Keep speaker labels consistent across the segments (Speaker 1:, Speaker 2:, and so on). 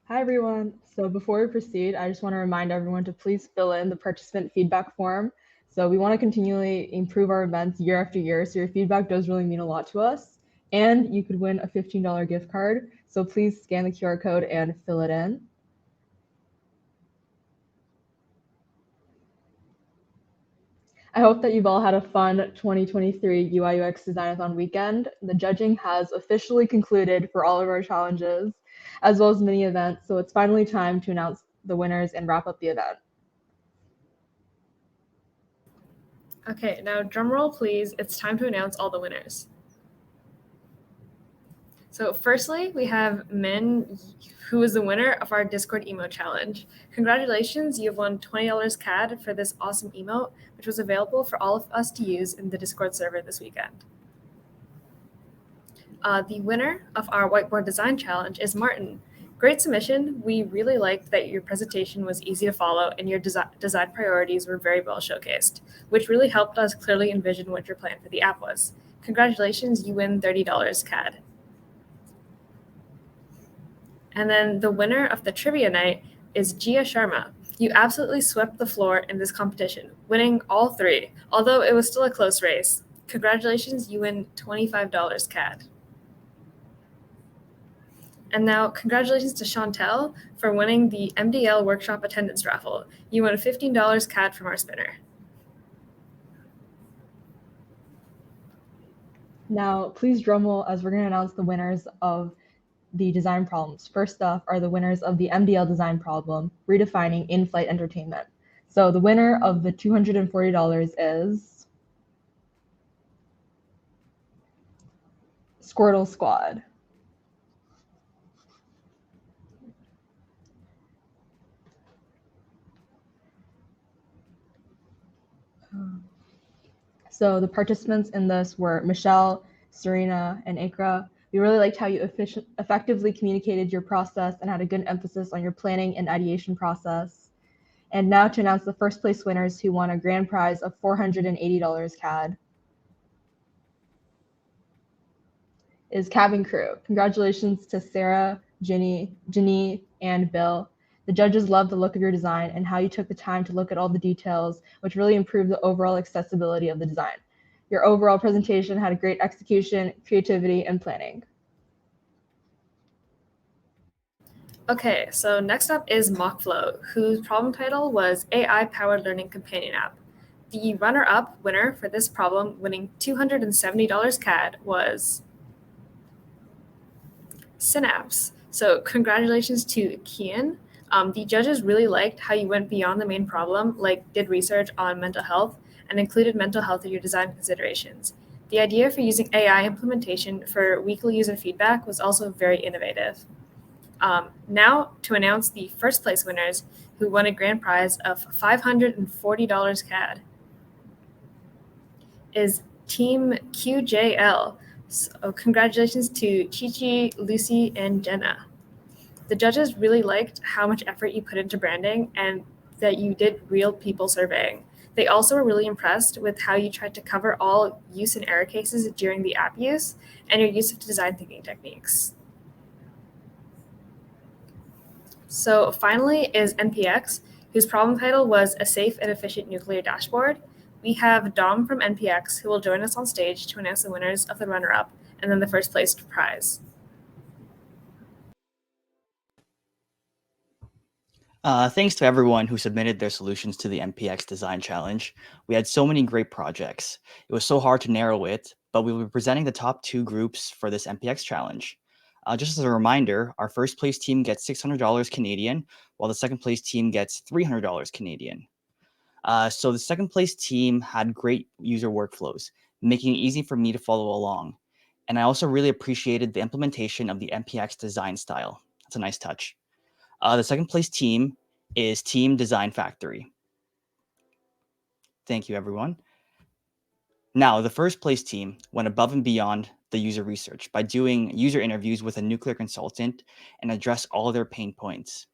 Speaker 1: Hi, everyone. So before we proceed, I just want to remind everyone to please fill in the participant feedback form. So we want to continually improve our events year after year. So your feedback does really mean a lot to us. And you could win a $15 gift card. So please scan the QR code and fill it in. I hope that you've all had a fun 2023 UI UX Designathon weekend. The judging has officially concluded for all of our challenges, as well as mini events. So it's finally time to announce the winners and wrap up the event.
Speaker 2: Okay, now drum roll, please. It's time to announce all the winners. So firstly, we have Min, who is the winner of our Discord emote challenge. Congratulations, you have won $20 CAD for this awesome emote, which was available for all of us to use in the Discord server this weekend. The winner of our Whiteboard Design Challenge is Martin. Great submission. We really liked that your presentation was easy to follow and your design priorities were very well showcased, which really helped us clearly envision what your plan for the app was. Congratulations, you win $30 CAD. And then the winner of the trivia night is Jiya Sharma. You absolutely swept the floor in this competition, winning all three, although it was still a close race. Congratulations, you win $25 CAD. And now, congratulations to Chantel for winning the MDL Workshop Attendance Raffle. You won $15 CAD from our spinner.
Speaker 1: Now, please drumroll as we're going to announce the winners of the design problems. First off are the winners of the MDL Design Problem, Redefining In-Flight Entertainment. So the winner of the $240 is SquirtleSquad. So the participants in this were Michelle, Serena, and Iqra. We really liked how you effectively communicated your process and had a good emphasis on your planning and ideation process. And now to announce the first place winners who won a grand prize of $480 CAD is Cabin Crew. Congratulations to Sarah, Janie, and Bill. The judges loved the look of your design and how you took the time to look at all the details, which really improved the overall accessibility of the design. Your overall presentation had a great execution, creativity, and planning.
Speaker 2: Okay, so next up is MockFlow, whose problem title was AI-Powered Learning Companion App. The runner-up winner for this problem, winning $270 CAD, was Synapse. So congratulations to Kian. The judges really liked how you went beyond the main problem, like did research on mental health and included mental health in your design considerations. The idea for using AI implementation for weekly user feedback was also very innovative. Now to announce the first place winners who won a grand prize of $540 CAD is Team QJL. So congratulations to Qiqi, Lucy, and Jenna. The judges really liked how much effort you put into branding and that you did real people surveying. They also were really impressed with how you tried to cover all use and error cases during the app use and your use of design thinking techniques. So finally is NPX, whose problem title was A Safe and Efficient Nuclear Dashboard. We have Dom from NPX, who will join us on stage to announce the winners of the runner-up and then the first place prize.
Speaker 3: Thanks to everyone who submitted their solutions to the MPX Design Challenge. We had so many great projects. It was so hard to narrow it, but we will be presenting the top two groups for this MPX Challenge. Just as a reminder, our first place team gets $600 Canadian, while the second place team gets $300 Canadian. So the second place team had great user workflows, making it easy for me to follow along. And I also really appreciated the implementation of the MPX design style. That's a nice touch. The second place team is Team Design Factory. Thank you, everyone. Now, the first place team went above and beyond the user research by doing user interviews with a nuclear consultant and addressed all their pain points.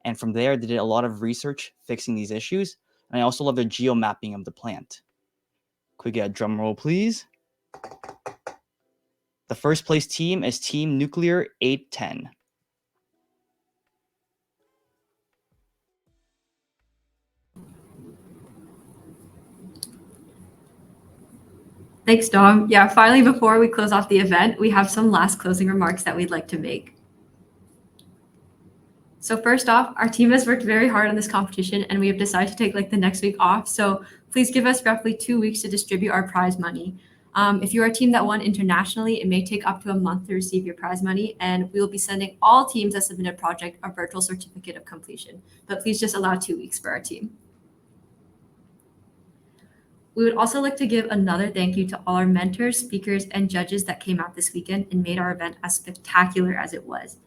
Speaker 3: And from there, they did a lot of research fixing these issues. And I also love their geo-mapping of the plant. Could we get a drum roll, please? The first place team is Team Nuclear 810.
Speaker 4: Thanks, Dom. Yeah, finally, before we close off the event, we have some last closing remarks that we'd like to make. So first off, our team has worked very hard on this competition and we have decided to take the next week off. So please give us roughly 2 weeks to distribute our prize money. If you're a team that won internationally, it may take up to a month to receive your prize money, and we will be sending all teams that submit a project a virtual certificate of completion. But please just allow 2 weeks for our team. We would also like to give another thank you to all our mentors, speakers, and judges that came out this weekend and made our event as spectacular as it was.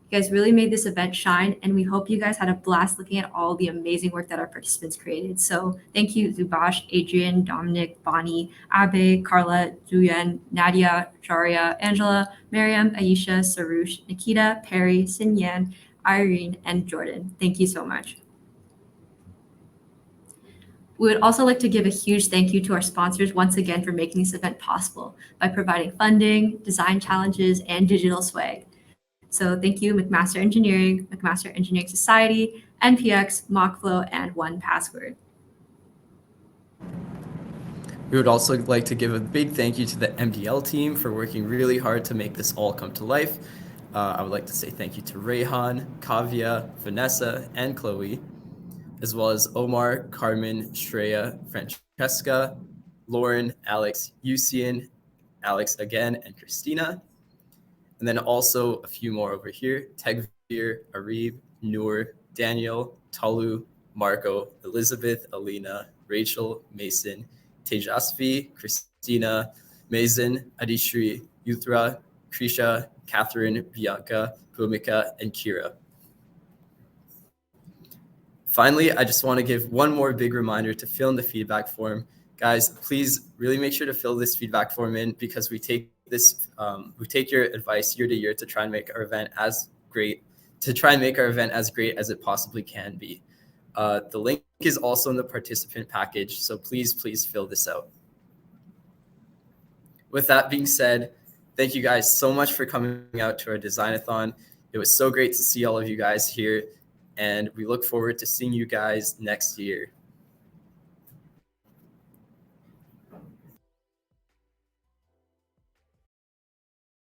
Speaker 4: You guys really made this event shine, and we hope you guys had a blast looking at all the amazing work that our participants created. So thank you, Zubash, Adrian, Dominic, Bonnie, Abe, Carla, Nguyen, Nadia, Sharia, Angela, Miriam, Aisha, Sarush, Nikita, Perry, Sinyan, Irene, and Jordan. Thank you so much. We would also like to give a huge thank you to our sponsors once again for making this event possible by providing funding, design challenges, and digital swag. So thank you, McMaster Engineering, McMaster Engineering Society, NPX, MockFlow, and 1Password.
Speaker 5: We would also like to give a big thank you to the MDL team for working really hard to make this all come to life. I would like to say thank you to Rayhan, Kavya, Vanessa, and Chloe, as well as Omar, Carmen, Shreya, Francesca, Lauren, Alex, Yusian, Alex again, and Christina. And then also a few more over here: Tegvir, Arib, Noor, Daniel, Talu, Marco, Elizabeth, Alina, Rachel, Mason, Tejasvi, Christina, Mason, Adishri, Yuthra, Krisha, Catherine, Bianca, Bhumika, and Kira. Finally, I just want to give one more big reminder to fill in the feedback form. Guys, please really make sure to fill this feedback form in, because we take your advice year to year to try and make our event as great as it possibly can be. The link is also in the participant package, so please fill this out. With that being said, thank you guys so much for coming out to our Designathon. It was so great to see all of you guys here, and we look forward to seeing you guys next year.